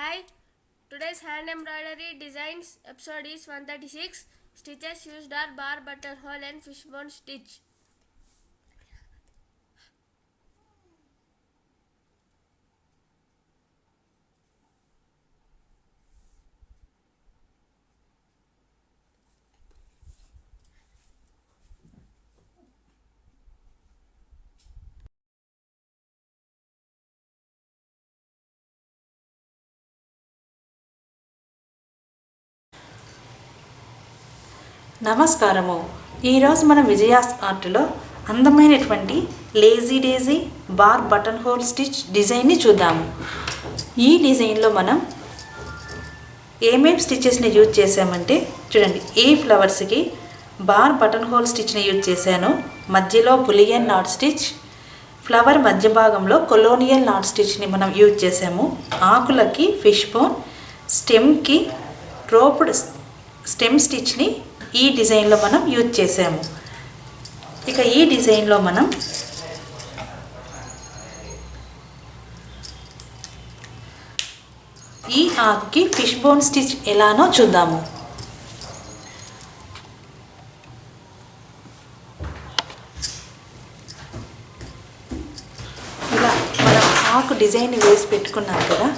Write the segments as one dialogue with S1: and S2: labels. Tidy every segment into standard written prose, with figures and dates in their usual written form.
S1: Hi, today's hand embroidery designs episode is 136. Stitches used are bar, buttonhole and fishbone stitch.
S2: నమస్కారము. ఈరోజు మనం విజయాస్ ఆర్ట్లో అందమైనటువంటి lazy daisy bar button hole stitch డిజైన్ని చూద్దాము. ఈ డిజైన్లో మనం ఏమేమి స్టిచెస్ని యూజ్ చేసామంటే చూడండి, ఈ ఫ్లవర్స్కి బార్ బటన్ హోల్ స్టిచ్ని యూజ్ చేశాను. మధ్యలో బులియన్ నాట్ స్టిచ్, ఫ్లవర్ మధ్య భాగంలో కొలోనియల్ నాట్ స్టిచ్ని మనం యూజ్ చేసాము. ఆకులకి ఫిష్ బోన్, స్టెమ్కి రోప్డ్ స్టెమ్ స్టిచ్ని ఈ డిజైన్లో మనం యూజ్ చేసాము. ఇక ఈ డిజైన్లో మనం ఈ ఆకుకి ఫిష్ బోన్ స్టిచ్ ఎలానో చూద్దాము. ఇలా మనం ఆకు డిజైన్ వేసి పెట్టుకున్నాం కదా,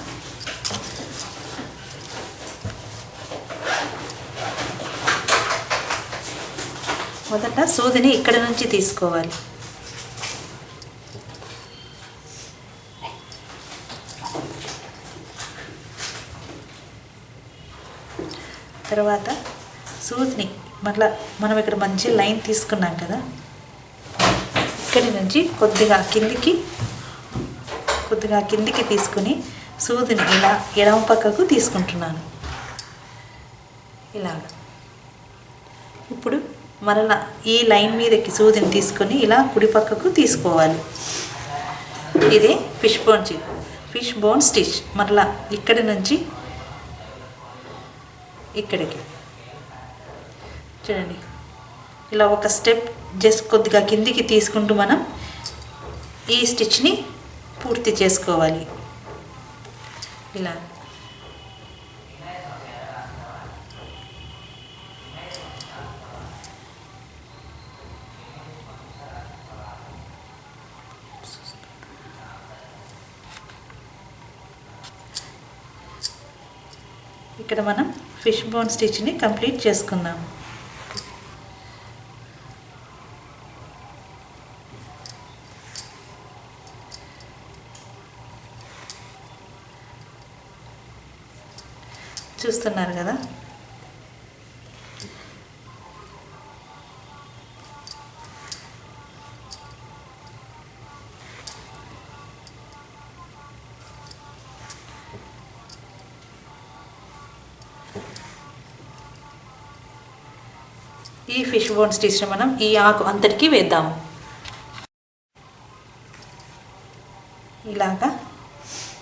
S2: మొదట సూదిని ఇక్కడ నుంచి తీసుకోవాలి. తర్వాత సూదిని మళ్ళీ మనం ఇక్కడ మంచి లైన్ తీసుకున్నాం కదా, ఇక్కడి నుంచి కొద్దిగా కిందికి తీసుకుని సూదిని ఇలా ఎడమ పక్కకు తీసుకుంటున్నాను. ఇలాగా ఇప్పుడు మరలా ఈ లైన్ మీదకి సూదిని తీసుకొని ఇలా కుడి పక్కకు తీసుకోవాలి. ఇదే ఫిష్ బోన్ స్టిచ్. మరలా ఇక్కడి నుంచి ఇక్కడికి చూడండి, ఇలా ఒక స్టెప్ జస్ట్ కొద్దిగా కిందికి తీసుకుంటూ మనం ఈ స్టిచ్ని పూర్తి చేసుకోవాలి. ఇలా ఇక్కడ మనం ఫిష్ బోన్ స్టిచ్ని కంప్లీట్ చేసుకుందాం. చూస్తున్నారు కదా, ఈ ఫిష్ బోన్ స్టిచ్ని మనం ఈ ఆకు అంతటికీ వేద్దాము. ఇలాగా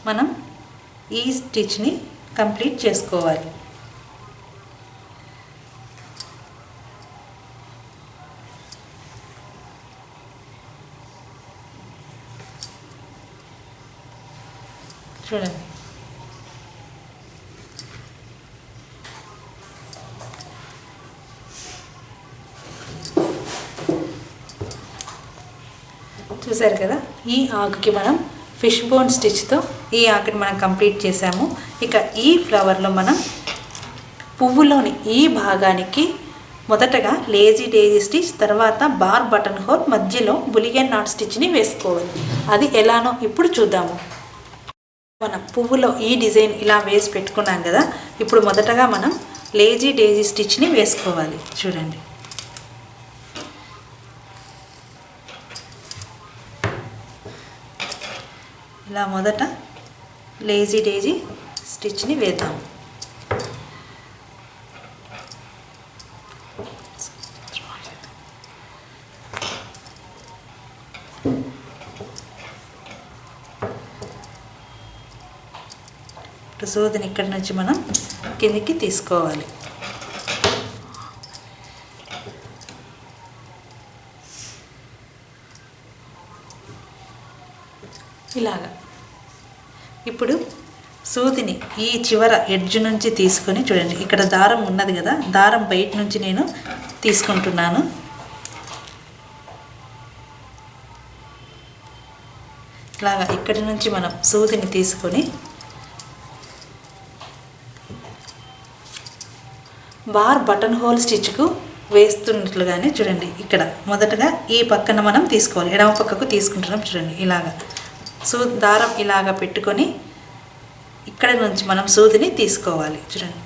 S2: మనం ఈ స్టిచ్ని కంప్లీట్ చేసుకోవాలి. చూడండి, చూసారు కదా, ఈ ఆకుకి మనం ఫిష్ బోన్ స్టిచ్తో ఈ ఆకుని మనం కంప్లీట్ చేసాము. ఇక ఈ ఫ్లవర్లో మనం పువ్వులోని ఈ భాగానికి మొదటగా లేజీ డేజీ స్టిచ్, తర్వాత బార్ బటన్ హోల్, మధ్యలో బులియన్ నాట్ స్టిచ్ని వేసుకోవాలి. అది ఎలానో ఇప్పుడు చూద్దాము. మనం పువ్వులో ఈ డిజైన్ ఇలా వేసి పెట్టుకున్నాం కదా, ఇప్పుడు మొదటగా మనం లేజీ డేజీ స్టిచ్ని వేసుకోవాలి. చూడండి, ఇలా మొదట లేజీ డేజీ స్టిచ్ని వేద్దాం. ఇప్పుడు సూదిని ఇక్కడి నుంచి మనం కిందికి తీసుకోవాలి. ఇలాగా ఇప్పుడు సూదిని ఈ చివర ఎడ్జ్ నుంచి తీసుకొని చూడండి, ఇక్కడ దారం ఉన్నది కదా, దారం బయట నుంచి నేను తీసుకుంటున్నాను. ఇలాగా ఇక్కడి నుంచి మనం సూదిని తీసుకొని బార్ బటన్ హోల్ స్టిచ్కు వేస్తున్నట్లుగానే చూడండి, ఇక్కడ మొదటగా ఈ పక్కన మనం తీసుకోవాలి, ఎడమ పక్కకు తీసుకుంటున్నాం చూడండి. ఇలాగా దారం ఇలాగా పెట్టుకొని ఇక్కడ నుంచి మనం సూదిని తీసుకోవాలి. చూడండి,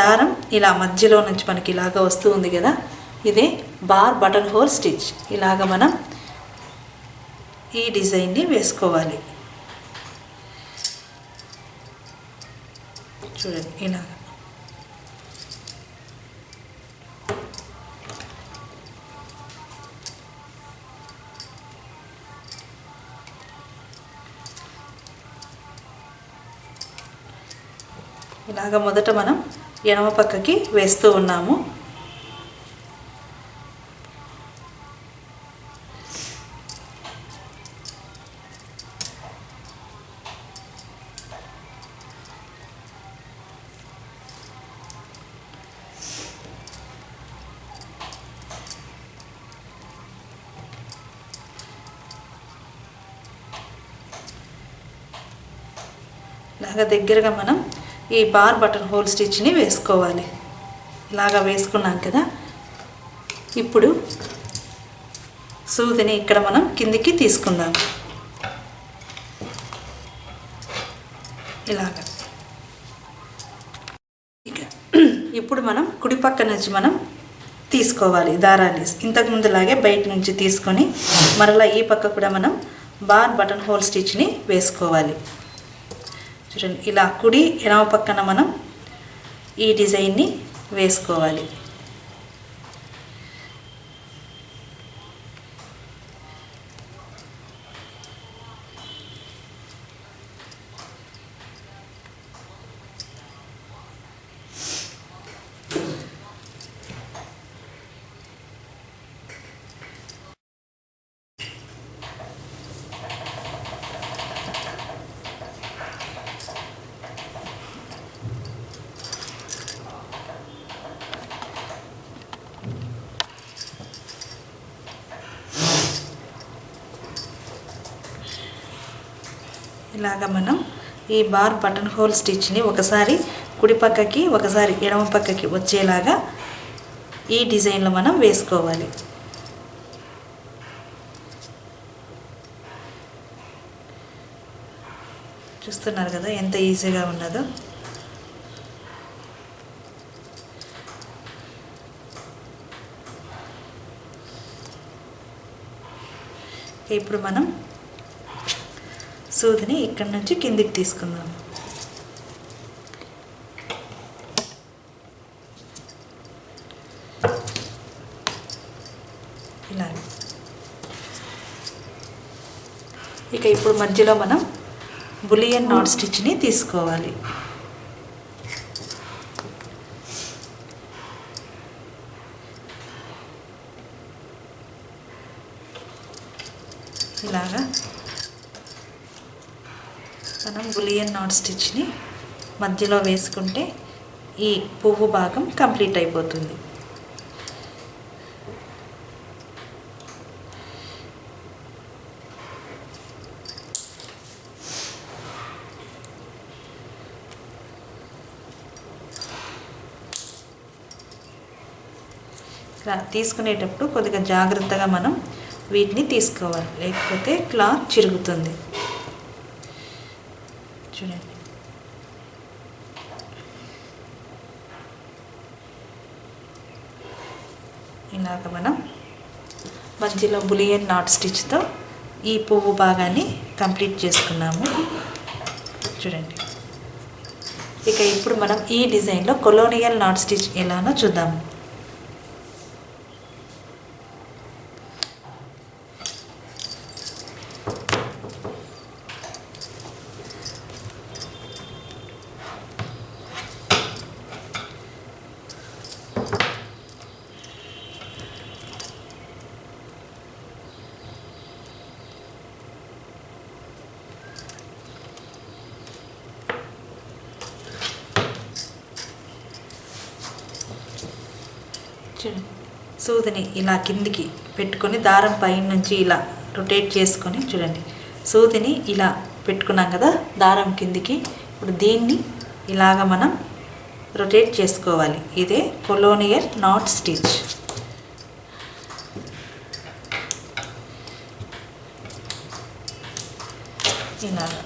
S2: దారం ఇలా మధ్యలో నుంచి మనకి ఇలాగ వస్తూ ఉంది కదా, ఇదే బార్ బటన్ హోల్ స్టిచ్. ఇలాగ మనం ఈ డిజైన్ని వేసుకోవాలి. చూడండి, ఇలాగ ఇలాగ మొదట మనం ఎడమ పక్కకి వేస్తూ ఉన్నాము. ఇలాగ దగ్గరగా మనం ఈ బార్ బటన్ హోల్ స్టిచ్ని వేసుకోవాలి. ఇలాగా వేసుకున్నాం కదా, ఇప్పుడు సూదిని ఇక్కడ మనం కిందికి తీసుకుందాం. ఇలాగా ఇప్పుడు మనం కుడి పక్క నుంచి మనం తీసుకోవాలి దారాన్ని. ఇంతకుముందులాగే బయట నుంచి తీసుకొని మరలా ఈ పక్క కూడా మనం బార్ బటన్ హోల్ స్టిచ్ని వేసుకోవాలి. చూడండి, ఇలా కుడి ఎడమ పక్కన మనం ఈ డిజైన్ని వేసుకోవాలి. ఇలాగ మనం ఈ బార్ బటన్ హోల్ స్టిచ్ని ఒకసారి కుడి పక్కకి ఒకసారి ఎడమ పక్కకి వచ్చేలాగా ఈ డిజైన్లో మనం వేసుకోవాలి. చూస్తున్నారు కదా ఎంత ఈజీగా ఉన్నదో. ఇప్పుడు మనం సూదిని ఇక్కడ నుంచి కిందికి తీసుకుందాం. ఇలా ఇక ఇప్పుడు మధ్యలో మనం బులియన్ నాట్ స్టిచ్ని తీసుకోవాలి. ఇలాగా మనం బులియన్ నాట్ స్టిచ్ని మధ్యలో వేసుకుంటే ఈ పువ్వు భాగం కంప్లీట్ అయిపోతుంది. ఇలా తీసుకునేటప్పుడు కొద్దిగా జాగ్రత్తగా మనం వీటిని తీసుకోవాలి, లేకపోతే క్లాత్ చిరుగుతుంది. చూడండి, ఇలాగ మనం మధ్యలో బులియన్ నాట్ స్టిచ్తో ఈ పువ్వు భాగాన్ని కంప్లీట్ చేసుకున్నాము. చూడండి, ఇక ఇప్పుడు మనం ఈ డిజైన్లో కొలోనియల్ నాట్ స్టిచ్ ఎలానో చూద్దాము. చూడండి, సూదిని ఇలా కిందికి పెట్టుకొని దారం పైన నుంచి ఇలా రొటేట్ చేసుకొని చూడండి, సూదిని ఇలా పెట్టుకున్నాం కదా దారం కిందికి. ఇప్పుడు దీన్ని ఇలాగ మనం రొటేట్ చేసుకోవాలి. ఇదే కొలోనియల్ నాట్ స్టిచ్. ఇలాగా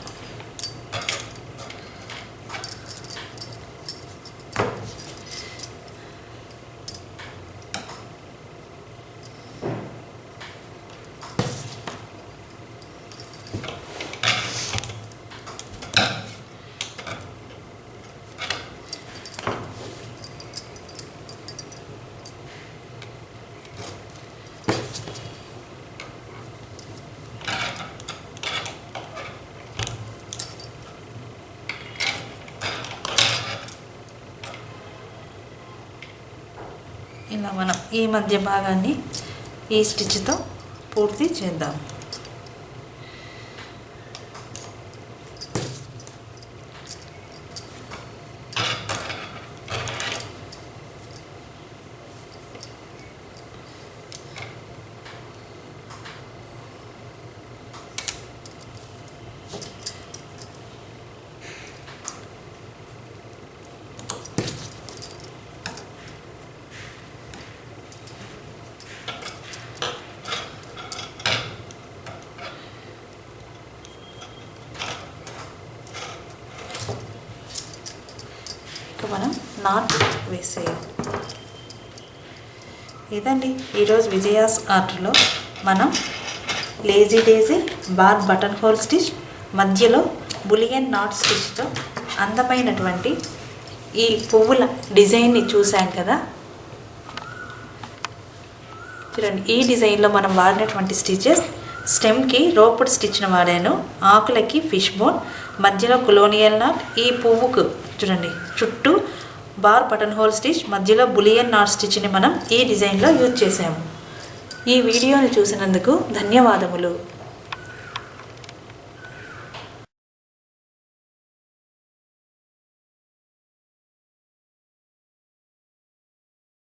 S2: ఇలా మనం ఈ మధ్య భాగాన్ని ఈ స్టిచ్తో పూర్తి చేద్దాం. మనం నాట్ వేసేయాలి. ఇదండి ఈరోజు విజయాస్ ఆర్ట్లో మనం lazy daisy bar button hole stitch మధ్యలో బులియన్ నాట్ స్టిచ్తో అందమైనటువంటి ఈ పువ్వుల డిజైన్ని చూసాం కదా. చూడండి, ఈ డిజైన్లో మనం వాడినటువంటి స్టిచెస్, స్టెమ్కి రోప్డ్ స్టిచ్ను వాడాను, ఆకులకి ఫిష్ బోన్, మధ్యలో కొలోనియల్ నాట్, ఈ పువ్వుకు చూడండి చుట్టూ బార్ బటన్ హోల్ స్టిచ్, మధ్యలో బులియన్ నాట్ స్టిచ్ని మనం ఈ డిజైన్లో యూజ్ చేసాము. ఈ వీడియోని చూసినందుకు ధన్యవాదములు.